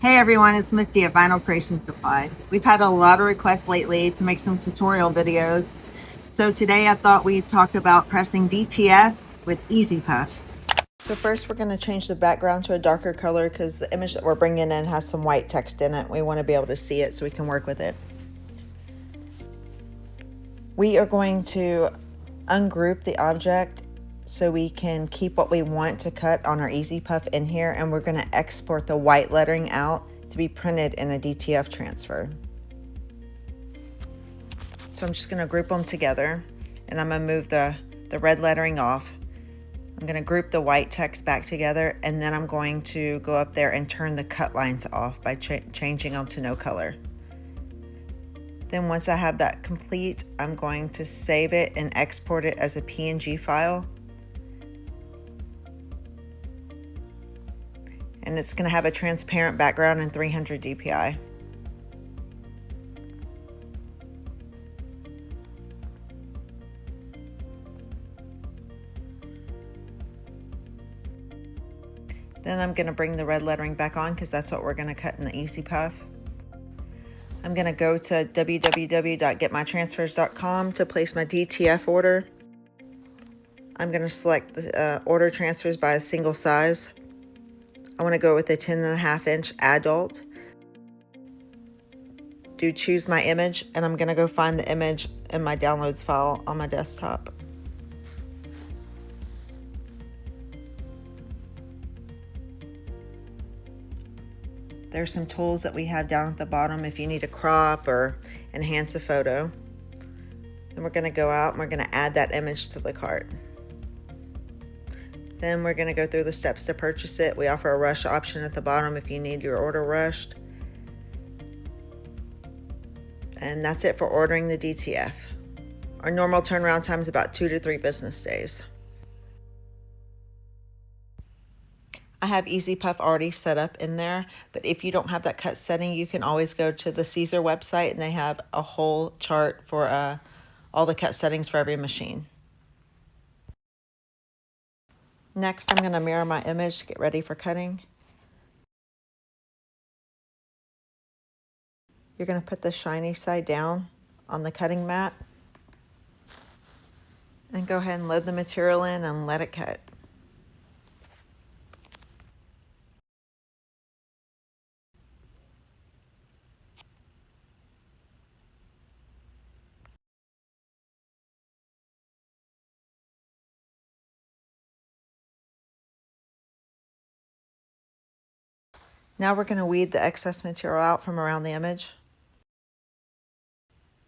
Hey everyone, it's Misty at Vinyl Creation Supply. We've had a lot of requests lately to make some tutorial videos. So today I thought we'd talk about pressing DTF with Easy Puff. So first we're going to change the background to a darker color because the image that we're bringing in has some white text in it. We want to be able to see it so we can work with it. We are going to ungroup the object so we can keep what we want to cut on our Easy Puff in here, and we're going to export the white lettering out to be printed in a DTF transfer. So I'm just going to group them together, and I'm going to move the red lettering off. I'm going to group the white text back together, and then I'm going to go up there and turn the cut lines off by changing them to no color. Then once I have that complete, I'm going to save it and export it as a PNG file. And it's going to have a transparent background and 300 dpi. Then I'm going to bring the red lettering back on because that's what we're going to cut in the Easy Puff. I'm going to go to www.getmytransfers.com to place my DTF order. I'm going to select the order transfers by a single size. I want to go with a 10.5-inch adult. Choose my image, and I'm going to go find the image in my downloads file on my desktop. There's some tools that we have down at the bottom if you need to crop or enhance a photo. Then we're going to go out and we're going to add that image to the cart. Then we're going to go through the steps to purchase it. We offer a rush option at the bottom if you need your order rushed. And that's it for ordering the DTF. Our normal turnaround time is about 2 to 3 business days. I have Easy Puff already set up in there, but if you don't have that cut setting, you can always go to the Caesar website and they have a whole chart for all the cut settings for every machine. Next, I'm going to mirror my image to get ready for cutting. You're going to put the shiny side down on the cutting mat and go ahead and load the material in and let it cut. Now we're going to weed the excess material out from around the image.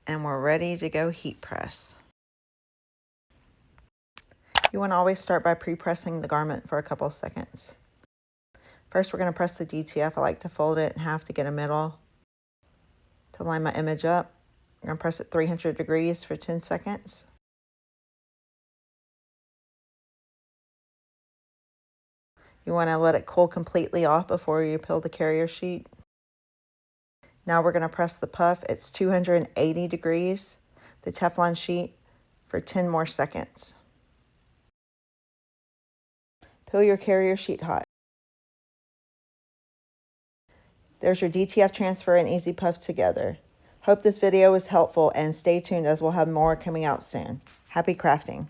And we're ready to go heat press. You want to always start by pre-pressing the garment for a couple of seconds. First, we're going to press the DTF. I like to fold it in half to get a middle. To line my image up, I'm going to press it 300 degrees for 10 seconds. You want to let it cool completely off before you peel the carrier sheet. Now we're going to press the puff. It's 280 degrees, the Teflon sheet, for 10 more seconds. Peel your carrier sheet hot. There's your DTF transfer and Easy Puff together. Hope this video was helpful, and stay tuned as we'll have more coming out soon. Happy crafting.